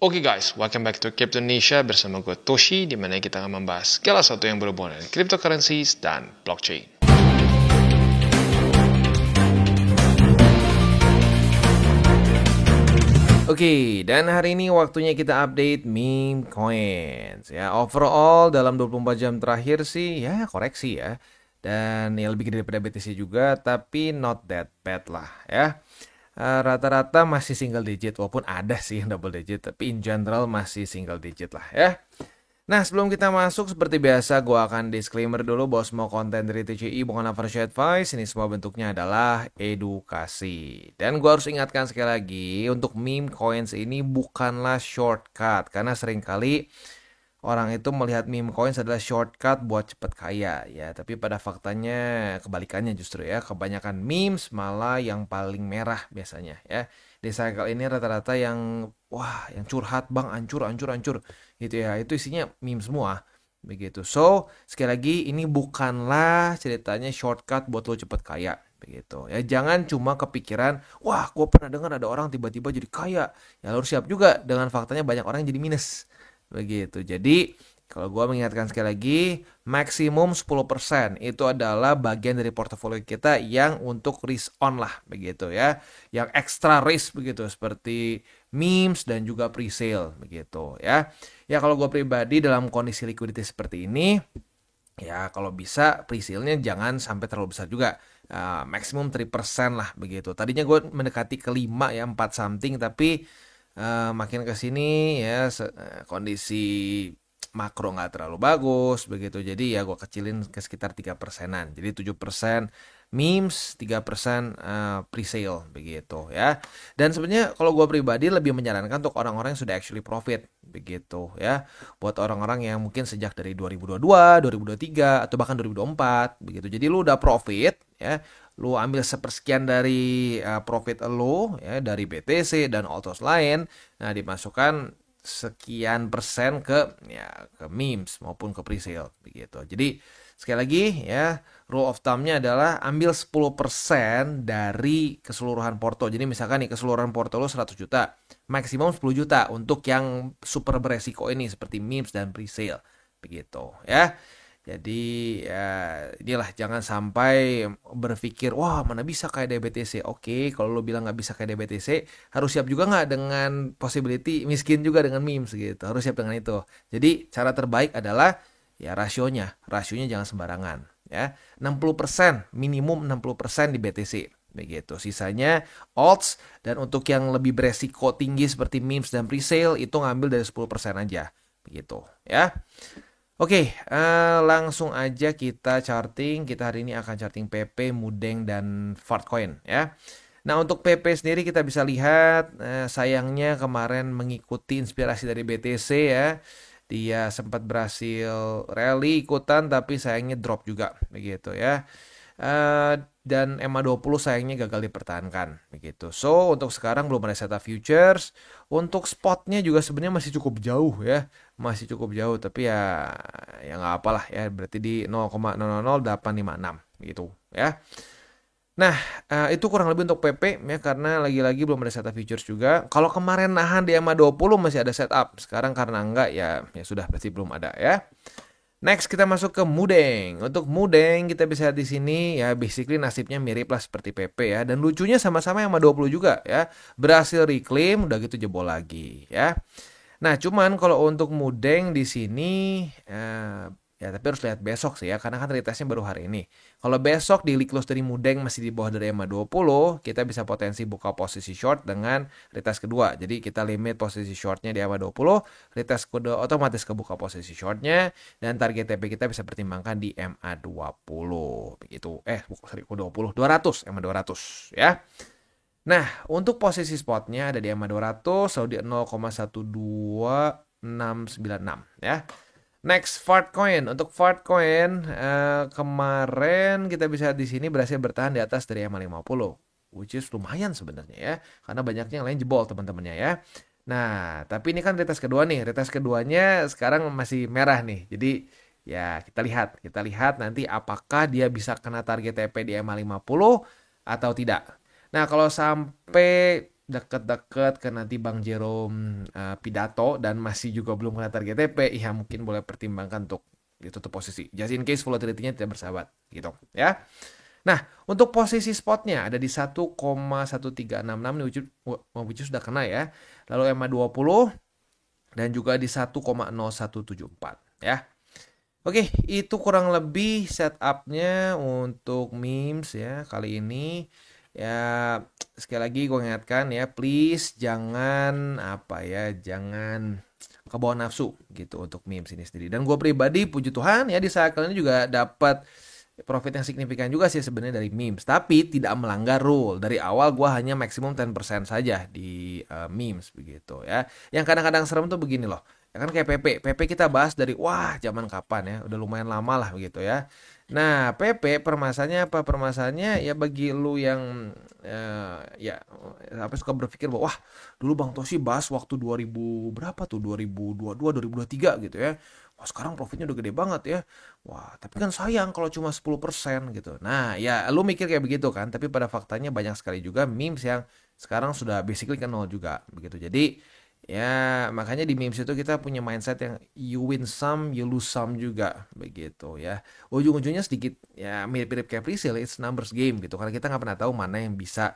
Oke guys, welcome back to Crypto Indonesia bersama gue Toshi, di mana kita akan membahas segala sesuatu yang berhubungan dengan cryptocurrencies dan blockchain. Oke, dan hari ini waktunya kita update meme coins ya. Overall dalam 24 jam terakhir sih ya koreksi ya. Dan ya lebih gede daripada BTC juga, tapi not that bad lah ya. Rata-rata masih single digit, walaupun ada sih yang double digit, tapi in general masih single digit lah ya. Nah, sebelum kita masuk, seperti biasa gue akan disclaimer dulu bahwa semua konten dari TCI bukan financial advice. Ini semua bentuknya adalah edukasi. Dan gue harus ingatkan sekali lagi, untuk meme coins ini bukanlah shortcut, karena seringkali orang itu melihat meme coins adalah shortcut buat cepet kaya ya, tapi pada faktanya kebalikannya justru ya. Kebanyakan memes malah yang paling merah biasanya ya. Di cycle ini rata-rata yang yang curhat bang, ancur gitu ya. Itu isinya meme semua begitu. So, sekali lagi ini bukanlah ceritanya shortcut buat lo cepet kaya begitu ya. Jangan cuma kepikiran, wah gue pernah dengar ada orang tiba-tiba jadi kaya. Ya lo harus siap juga dengan faktanya banyak orang yang jadi minus. Begitu. Jadi, kalau gue mengingatkan sekali lagi, maksimum 10% itu adalah bagian dari portofolio kita yang untuk risk on lah, begitu ya. Yang extra risk begitu, seperti memes dan juga pre-sale, begitu ya. Ya kalau gue pribadi dalam kondisi liquidity seperti ini, ya kalau bisa pre-sale-nya jangan sampai terlalu besar juga. Maksimum 3% lah, begitu. Tadinya gue mendekati ke 5 ya, 4 something, tapi makin ke sini ya kondisi makro nggak terlalu bagus begitu, jadi ya gue kecilin ke sekitar 3%-an, jadi 7% memes, 3% pre-sale begitu ya. Dan sebenarnya kalau gue pribadi lebih menyarankan untuk orang-orang yang sudah actually profit begitu ya, buat orang-orang yang mungkin sejak dari 2022, 2023 atau bahkan 2024 begitu. Jadi lu udah profit ya, lu ambil sepersekian dari profit lu ya, dari BTC dan altos lain, nah dimasukkan sekian persen ke memes maupun ke presale begitu. Jadi sekali lagi ya, rule of thumb-nya adalah ambil 10% dari keseluruhan porto. Jadi misalkan nih keseluruhan porto lu 100 juta, maksimum 10 juta untuk yang super beresiko ini seperti memes dan presale begitu ya. Jadi ya inilah, jangan sampai berpikir wah mana bisa kayak DBTC. Oke, kalau lo bilang nggak bisa kayak DBTC, harus siap juga nggak dengan possibility miskin juga dengan memes gitu. Harus siap dengan itu. Jadi cara terbaik adalah ya rasionya jangan sembarangan ya. 60%, minimum 60% di BTC begitu. Sisanya alts, dan untuk yang lebih beresiko tinggi seperti memes dan presale itu ngambil dari 10% aja begitu ya. Oke, langsung aja kita charting. Kita hari ini akan charting PP, Mudeng, dan Fartcoin ya. Nah untuk PP sendiri kita bisa lihat sayangnya kemarin mengikuti inspirasi dari BTC ya. Dia sempat berhasil rally ikutan tapi sayangnya drop juga begitu ya. Dan EMA20 sayangnya gagal dipertahankan begitu. So untuk sekarang belum ada setup futures. Untuk spotnya juga sebenarnya masih cukup jauh ya, masih cukup jauh, tapi ya nggak apalah ya, berarti di 0,00856 gitu ya. Nah itu kurang lebih untuk PP ya, karena lagi-lagi belum ada setup futures juga. Kalau kemarin nahan di EMA20 masih ada setup, sekarang karena enggak ya sudah, berarti belum ada ya. Next kita masuk ke Mudeng. Untuk Mudeng kita bisa lihat di sini ya, basically nasibnya mirip lah seperti PP ya, dan lucunya sama-sama yang sama 20 juga ya. Berhasil reclaim, udah gitu jebol lagi ya. Nah, cuman kalau untuk Mudeng di sini ya tapi harus lihat besok sih ya, karena kan retestnya baru hari ini. Kalau besok di close dari Mudeng masih di bawah dari EMA20, kita bisa potensi buka posisi short dengan retest kedua. Jadi kita limit posisi shortnya di EMA20, retest kedua otomatis kebuka posisi shortnya, dan target TP kita bisa pertimbangkan di EMA20 begitu. Sorry, 20, 200, EMA200 ya. Nah, untuk posisi spotnya ada di EMA200, selalu di 0,12696 ya. Next, Fartcoin. Untuk Fartcoin kemarin kita bisa di sini berhasil bertahan di atas dari EMA50, which is lumayan sebenarnya ya, karena banyaknya yang lain jebol teman-temannya ya. Nah, tapi ini kan retest kedua nih. Retest keduanya sekarang masih merah nih. Jadi ya kita lihat nanti apakah dia bisa kena target TP di EMA50 atau tidak. Nah, kalau sampai deket-deket ke nanti Bang Jerome pidato dan masih juga belum kena target TP, ya mungkin boleh pertimbangkan untuk ditutup posisi. Just in case volatility-nya tidak bersahabat gitu ya. Nah, untuk posisi spotnya ada di 1,1366 nih, which sudah kena ya. Lalu EMA 20 dan juga di 1,0174 ya. Oke, itu kurang lebih setupnya untuk memes ya kali ini. Ya, sekali lagi gue ingatkan ya, please jangan jangan kebawa nafsu gitu untuk memes ini sendiri. Dan gue pribadi, puji Tuhan ya, di cycle ini juga dapat profit yang signifikan juga sih sebenarnya dari memes, tapi tidak melanggar rule. Dari awal gue hanya maksimum 10% saja di memes begitu ya. Yang kadang-kadang serem tuh begini loh. Ya kan kayak PP kita bahas dari wah zaman kapan ya, udah lumayan lama lah begitu ya. Nah, PP permasalahannya apa? Permasalahannya ya bagi lu yang ya apa suka berpikir bahwa wah, dulu Bang Tosi bahas waktu 2000 berapa tuh? 2022, 2023 gitu ya. Wah, sekarang profitnya udah gede banget ya. Wah, tapi kan sayang kalau cuma 10% gitu. Nah, ya lu mikir kayak begitu kan, tapi pada faktanya banyak sekali juga memes yang sekarang sudah basically ke nol juga begitu. Jadi ya, makanya di memes itu kita punya mindset yang you win some, you lose some juga begitu ya. Ujung-ujungnya sedikit ya mirip-mirip kayak presale, it's numbers game gitu. Karena kita nggak pernah tahu mana yang bisa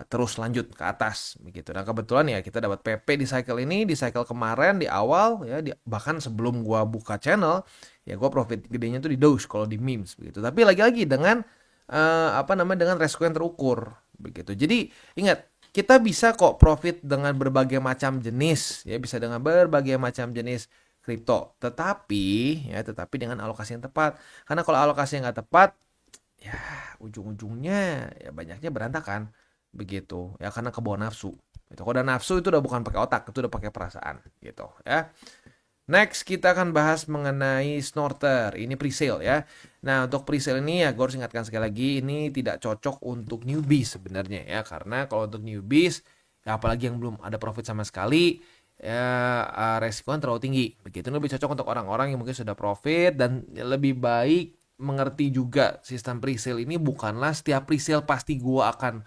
terus lanjut ke atas begitu. Dan kebetulan ya kita dapat PP di cycle ini, di cycle kemarin di awal ya, bahkan sebelum gua buka channel ya gua profit gedenya tuh di Doge kalau di memes begitu. Tapi lagi-lagi dengan dengan resiko yang terukur begitu. Jadi ingat, kita bisa kok profit dengan berbagai macam jenis ya, bisa dengan berbagai macam jenis kripto, tetapi dengan alokasi yang tepat. Karena kalau alokasi yang nggak tepat ya ujung-ujungnya ya banyaknya berantakan begitu ya, karena kebawa nafsu gitu. Kalau udah nafsu itu udah bukan pakai otak, itu udah pakai perasaan gitu ya. Next, kita akan bahas mengenai Snorter. Ini presale ya. Nah, untuk presale ini ya gue harus ingatkan sekali lagi, ini tidak cocok untuk newbies sebenarnya ya. Karena kalau untuk newbies, ya apalagi yang belum ada profit sama sekali, ya resikonya terlalu tinggi. Begitu, ini lebih cocok untuk orang-orang yang mungkin sudah profit dan lebih baik mengerti juga sistem presale ini bukanlah setiap presale pasti gua akan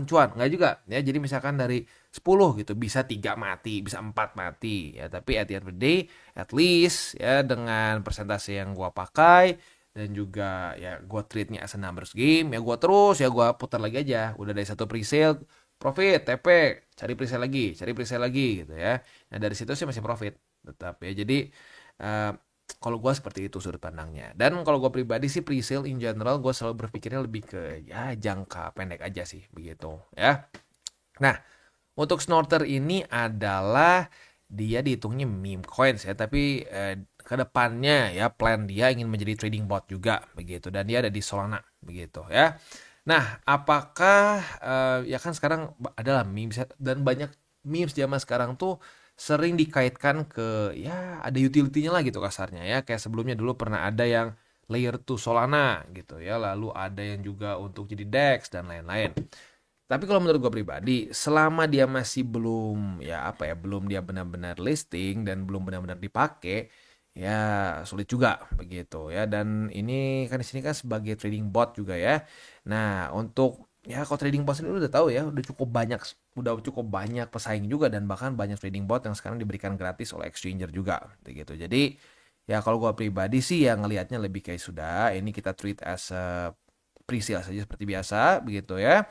cuan. Nggak juga ya. Jadi misalkan dari 10 gitu bisa 3 mati, bisa 4 mati ya, tapi at the end of the day at least ya dengan persentase yang gua pakai dan juga ya gua treatnya as a numbers game ya, gua terus ya gua putar lagi aja. Udah dari satu presale profit TP, cari presale lagi gitu ya. Nah, dari situ sih masih profit tetap ya. Jadi kalau gue seperti itu sudut pandangnya. Dan kalau gue pribadi sih presale in general gue selalu berpikirnya lebih ke ya jangka pendek aja sih begitu ya. Nah, untuk Snorter ini adalah dia dihitungnya meme coins ya, tapi ke depannya ya plan dia ingin menjadi trading bot juga begitu, dan dia ada di Solana begitu ya. Nah, apakah ya kan sekarang adalah memes ya, dan banyak memes zaman sekarang tuh sering dikaitkan ke ya ada utility-nya lah gitu kasarnya ya. Kayak sebelumnya dulu pernah ada yang layer 2 Solana gitu ya, lalu ada yang juga untuk jadi DEX dan lain-lain. Tapi kalau menurut gue pribadi, selama dia masih belum belum dia benar-benar listing dan belum benar-benar dipakai, ya sulit juga begitu ya. Dan ini kan di sini kan sebagai trading bot juga ya. Nah, untuk ya kalau trading bot ini udah tahu ya, udah cukup banyak pesaing juga, dan bahkan banyak trading bot yang sekarang diberikan gratis oleh exchanger juga begitu. Jadi ya kalau gue pribadi sih ya ngelihatnya lebih kayak sudah ini kita treat as a pre-sale saja seperti biasa begitu ya.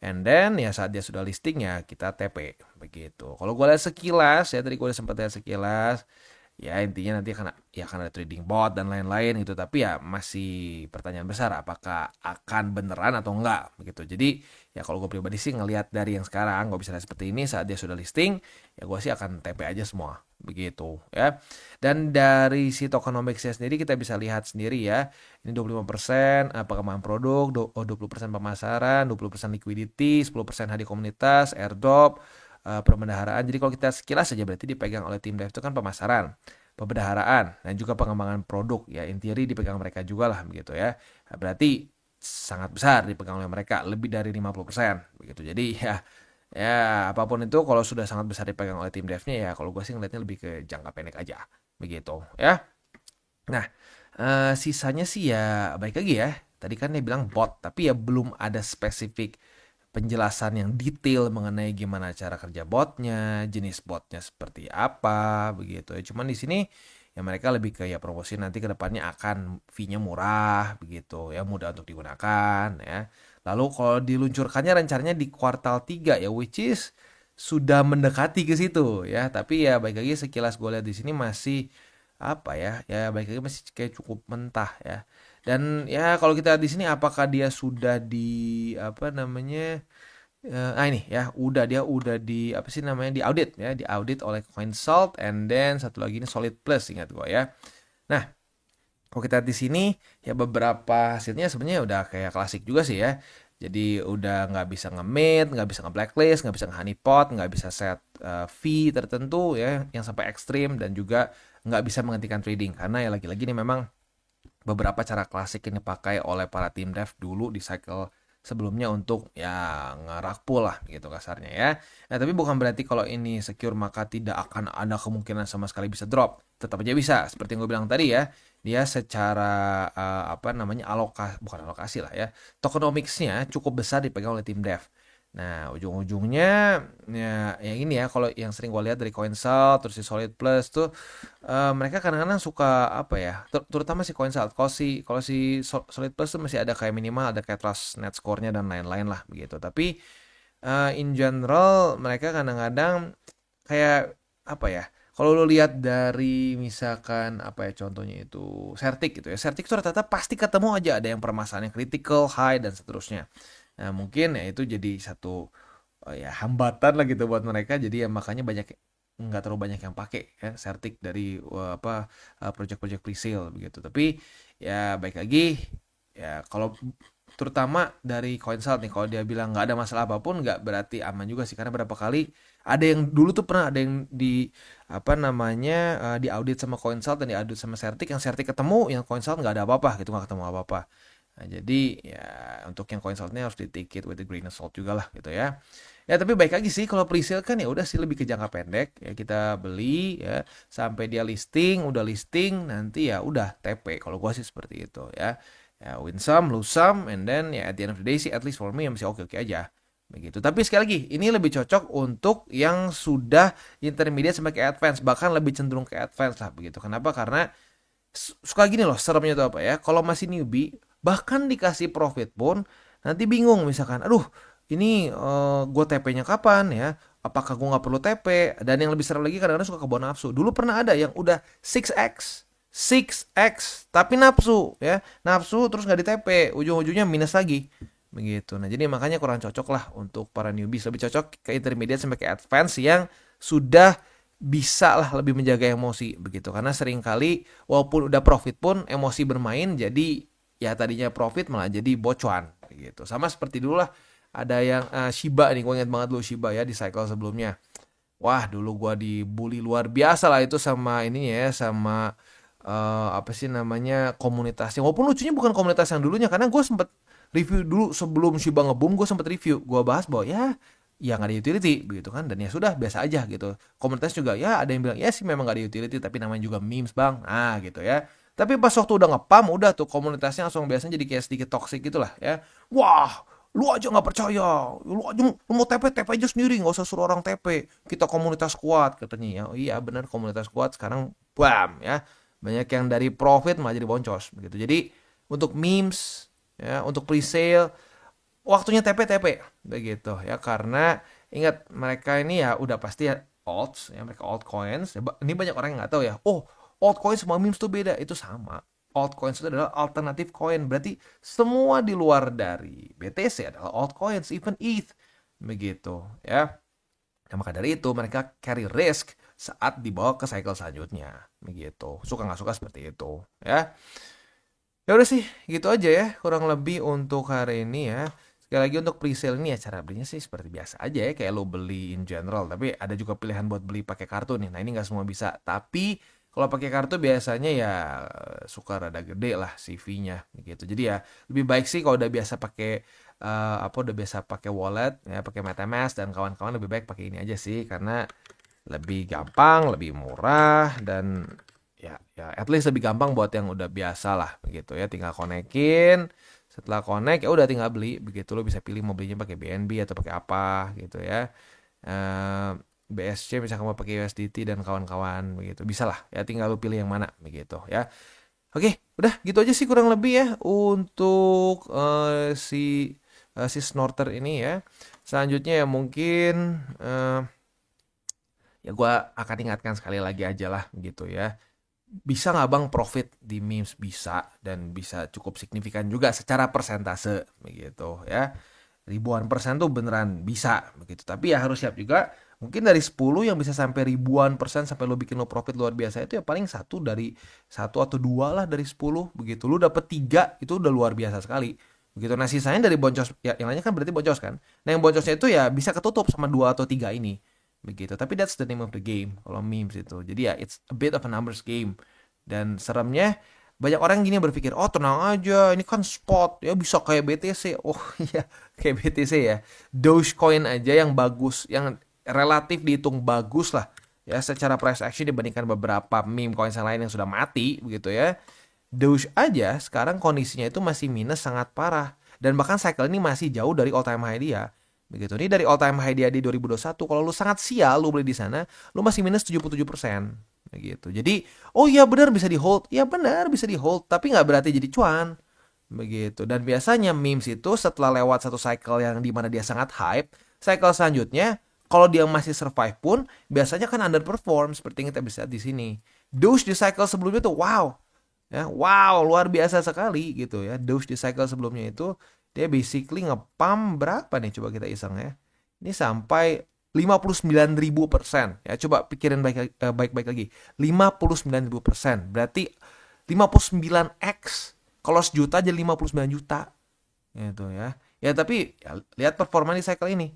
And then ya saat dia sudah listing ya kita TP begitu. Kalau gue lihat sekilas ya, tadi gue udah sempat lihat sekilas, ya intinya nanti akan ada trading bot dan lain-lain gitu. Tapi ya masih pertanyaan besar apakah akan beneran atau enggak begitu. Jadi ya kalau gue pribadi sih ngelihat dari yang sekarang gue bisa lihat seperti ini, saat dia sudah listing ya gue sih akan TP aja semua begitu ya. Dan dari si tokenomicsnya sendiri kita bisa lihat sendiri ya. Ini 25% pengembangan produk, 20% pemasaran, 20% liquidity, 10% hadiah komunitas, airdrop, perbendaharaan. Jadi kalau kita sekilas saja berarti dipegang oleh tim dev itu kan pemasaran, pembendaharaan, dan juga pengembangan produk ya. In theory dipegang mereka juga lah begitu ya. Berarti sangat besar dipegang oleh mereka, lebih dari 50% begitu. Jadi ya apapun itu kalau sudah sangat besar dipegang oleh tim devnya ya kalau gue sih ngeliatnya lebih ke jangka pendek aja begitu ya. Nah, sisanya sih ya baik lagi ya. Tadi kan dia bilang bot, tapi ya belum ada spesifik penjelasan yang detail mengenai gimana cara kerja botnya, jenis botnya seperti apa, begitu ya. Cuman di sini ya mereka lebih ke ya promosi nanti ke depannya akan fee-nya murah, begitu ya, mudah untuk digunakan ya. Lalu kalau diluncurkannya rencananya di kuartal 3 ya, which is sudah mendekati ke situ ya. Tapi ya baik lagi sekilas gue lihat di sini masih apa ya, ya baik lagi masih kayak cukup mentah ya. Dan ya kalau kita lihat di sini apakah dia sudah di apa namanya ini ya dia udah di apa sih namanya di audit ya, di audit oleh Coinsalt, and then satu lagi ini Solid Plus, ingat gua ya. Nah, kalau kita lihat di sini ya beberapa hasilnya sebenarnya udah kayak klasik juga sih ya. Jadi udah nggak bisa nge-mint, nggak bisa nge-blacklist, nggak bisa nge-honeypot, nggak bisa set fee tertentu ya yang sampai ekstrim, dan juga nggak bisa menghentikan trading karena ya lagi-lagi ini memang beberapa cara klasik yang dipakai oleh para tim dev dulu di cycle sebelumnya untuk ya ngerak pool lah gitu kasarnya ya. Nah, tapi bukan berarti kalau ini secure maka tidak akan ada kemungkinan sama sekali bisa drop. Tetap aja bisa. Seperti yang gue bilang tadi ya, dia secara apa namanya bukan alokasi lah ya. Tokenomics-nya cukup besar dipegang oleh tim dev. Nah, ujung-ujungnya ya yang ini ya, kalau yang sering gue lihat dari Coinsalt terus si Solid Plus tuh mereka kadang-kadang suka apa ya, terutama si Coinsalt. Kalau si Solid Plus tuh masih ada kayak minimal ada kayak trust net score-nya dan lain-lain lah begitu. Tapi in general mereka kadang-kadang kayak apa ya? Kalau lo lihat dari misalkan apa ya contohnya itu Certic gitu ya. Certic tuh rata-rata pasti ketemu aja ada yang permasalahan yang critical, high dan seterusnya. Nah, mungkin ya itu jadi satu ya hambatan lah gitu buat mereka. Jadi ya makanya nggak terlalu banyak yang pakai ya Certic dari apa project-project presale begitu. Tapi ya baik lagi ya kalau terutama dari Coinsalt nih, kalau dia bilang nggak ada masalah apapun nggak berarti aman juga sih, karena berapa kali ada yang dulu tuh pernah ada yang di apa namanya di audit sama Coinsalt dan di audit sama Certic, yang Certic ketemu yang Coinsalt nggak ada apa-apa gitu, nggak ketemu apa-apa. Nah, jadi ya untuk yang Coinsaltnya harus di take it with a grain of salt juga lah gitu ya. Ya tapi baik lagi sih kalau presale kan ya udah sih lebih ke jangka pendek ya, kita beli ya sampai dia listing, udah listing nanti ya udah TP, kalau gua sih seperti itu ya. Ya win some, lose some, and then ya at the end of the day sih at least for me masih oke-oke aja begitu. Tapi sekali lagi ini lebih cocok untuk yang sudah intermediate sampai ke advance, bahkan lebih cenderung ke advance lah begitu. Kenapa? Karena suka gini loh seremnya tuh apa ya, kalau masih newbie bahkan dikasih profit pun nanti bingung misalkan aduh ini gue TP-nya kapan ya, apakah gue nggak perlu TP, dan yang lebih serem lagi kadang-kadang suka kebawa nafsu. Dulu pernah ada yang udah 6x tapi nafsu ya, nafsu terus nggak di TP, ujung-ujungnya minus lagi begitu. Nah jadi makanya kurang cocok lah untuk para newbie, lebih cocok ke intermediate sampai ke advance yang sudah bisa lah lebih menjaga emosi begitu, karena sering kali walaupun udah profit pun emosi bermain, jadi ya tadinya profit malah jadi bocuan gitu. Sama seperti dulu lah ada yang Shiba nih, gue inget banget dulu Shiba ya di cycle sebelumnya. Wah dulu gue dibully luar biasa lah itu sama ini ya, sama apa sih namanya komunitasnya. Walaupun lucunya bukan komunitas yang dulunya, karena gue sempet review dulu sebelum Shiba ngebum, gue sempet review, gue bahas bahwa ya nggak ada utility begitu kan, dan ya sudah biasa aja gitu. Komunitas juga ya ada yang bilang ya sih memang nggak ada utility tapi namanya juga memes bang, gitu ya. Tapi pas waktu udah ngepam udah tuh komunitasnya langsung biasanya jadi kayak sedikit toxic gitulah ya. Wah lu aja nggak percaya, lu mau TP aja sendiri, nggak usah suruh orang TP, kita komunitas kuat katanya ya. Oh iya benar komunitas kuat, sekarang bam ya banyak yang dari profit malah jadi boncos begitu. Jadi untuk memes ya, untuk presale waktunya TP begitu ya, karena ingat mereka ini ya udah pasti ya alts ya, mereka altcoins ya, ini banyak orang yang nggak tahu ya, oh altcoins sama memes tuh beda. Itu sama, altcoins itu adalah alternatif coin, berarti semua di luar dari BTC adalah altcoins, even ETH begitu ya. Nah, maka dari itu mereka carry risk saat dibawa ke cycle selanjutnya begitu, suka nggak suka seperti itu ya. Ya udah sih, gitu aja ya kurang lebih untuk hari ini ya. Sekali lagi untuk presale ini ya cara belinya sih seperti biasa aja ya, kayak lo beli in general. Tapi ada juga pilihan buat beli pakai kartu nih. Nah ini nggak semua bisa. Tapi kalau pakai kartu biasanya ya suka rada gede lah CV-nya gitu. Jadi ya lebih baik sih kalau udah biasa pakai udah biasa pakai wallet ya, pakai MetaMask dan kawan-kawan, lebih baik pakai ini aja sih, karena lebih gampang, lebih murah, dan ya at least lebih gampang buat yang udah biasa lah begitu ya, tinggal konekin Setelah connect ya udah tinggal beli begitu. Lo bisa pilih mau belinya pakai BNB atau pakai apa gitu ya. Eh, BSC misalkan mau pakai USDT dan kawan-kawan begitu. Bisa lah ya, tinggal lo pilih yang mana begitu ya. Oke, udah gitu aja sih kurang lebih ya untuk si snorter ini ya. Selanjutnya ya mungkin ya gue akan ingatkan sekali lagi aja lah gitu ya. Bisa nggak bang profit di memes? Bisa, dan bisa cukup signifikan juga secara persentase begitu ya. Ribuan persen tuh beneran bisa begitu. Tapi ya harus siap juga. Mungkin dari 10 yang bisa sampai ribuan persen sampai lo bikin lo profit luar biasa itu ya paling satu atau dua lah dari 10 begitu. Lo dapet 3 itu udah luar biasa sekali. Begitu. Nah sisanya dari boncos ya, yang lainnya kan berarti boncos kan. Nah yang boncosnya itu ya bisa ketutup sama 2 atau 3 ini. Begitu. Tapi that's the name of the game kalau memes itu. Jadi ya it's a bit of a numbers game. Dan seremnya banyak orang gini berpikir, oh tenang aja, ini kan spot, ya bisa kayak BTC. Oh iya, kayak BTC ya. Dogecoin aja yang bagus, yang relatif dihitung bagus lah. Ya secara price action dibandingkan beberapa meme coin yang lain yang sudah mati, begitu ya. Doge aja sekarang kondisinya itu masih minus sangat parah. Dan bahkan cycle ini masih jauh dari all time high dia. Begitu. Ini dari all time high dia di 2021. Kalau lu sangat sial, lu beli di sana, lu masih minus 77%. Begitu. Jadi, oh iya benar bisa di hold. Ya benar bisa di hold, tapi nggak berarti jadi cuan. Begitu. Dan biasanya memes itu setelah lewat satu cycle yang dimana dia sangat hype, cycle selanjutnya kalau dia masih survive pun biasanya kan underperform seperti yang kita bisa lihat di sini. Doge di cycle sebelumnya tuh wow. Ya, wow, luar biasa sekali gitu ya. Doge di cycle sebelumnya itu dia basically ngepam berapa nih, coba kita iseng ya. Ini sampai 59.000%. Ya, coba pikirin baik-baik lagi. 59.000%. Berarti 59x. Kalau sejuta jadi 59 juta. Gitu ya. Ya tapi ya, lihat performa di cycle ini.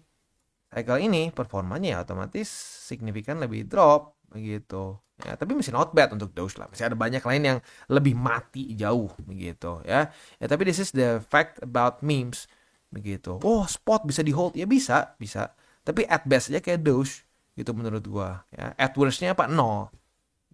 Cycle ini performanya ya otomatis signifikan lebih drop begitu. Ya, tapi masih not bad untuk Doge lah. Masih ada banyak lain yang lebih mati jauh begitu ya. Ya tapi this is the fact about memes begitu. Oh, spot bisa di hold ya, bisa, bisa. Tapi at best aja kayak Doge gitu menurut gua ya. At worst-nya apa? 0.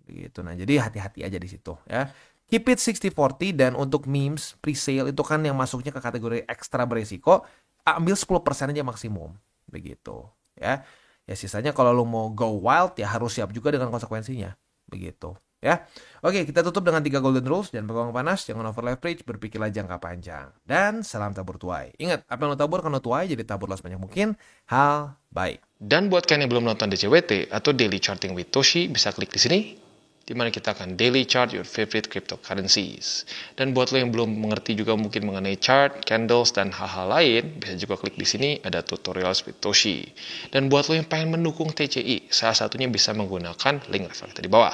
Begitu. Nah, jadi hati-hati aja di situ ya. Keep it 60-40, dan untuk memes pre-sale itu kan yang masuknya ke kategori ekstra beresiko, ambil 10% aja maksimum. Begitu ya. Ya sisanya kalau lu mau go wild ya harus siap juga dengan konsekuensinya. Begitu ya. Oke, kita tutup dengan 3 golden rules. Jangan pegang panas, jangan over leverage, berpikirlah jangka panjang. Dan salam tabur tuai. Ingat, apa yang lo tabur kan lo tuai, jadi taburlah sebanyak mungkin hal baik. Dan buat kalian yang belum nonton DCWT atau Daily Charting with Toshi, bisa klik di sini, di mana kita akan daily chart your favorite cryptocurrencies. Dan buat lo yang belum mengerti juga mungkin mengenai chart, candles, dan hal-hal lain, bisa juga klik di sini, ada tutorials with Toshi. Dan buat lo yang pengen mendukung TCI, salah satunya bisa menggunakan link referral kita di bawah.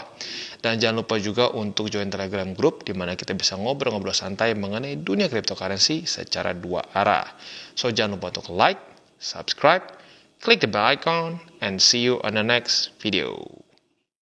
Dan jangan lupa juga untuk join Telegram group, di mana kita bisa ngobrol-ngobrol santai mengenai dunia cryptocurrency secara 2 arah. So jangan lupa untuk like, subscribe, click the bell icon, and see you on the next video.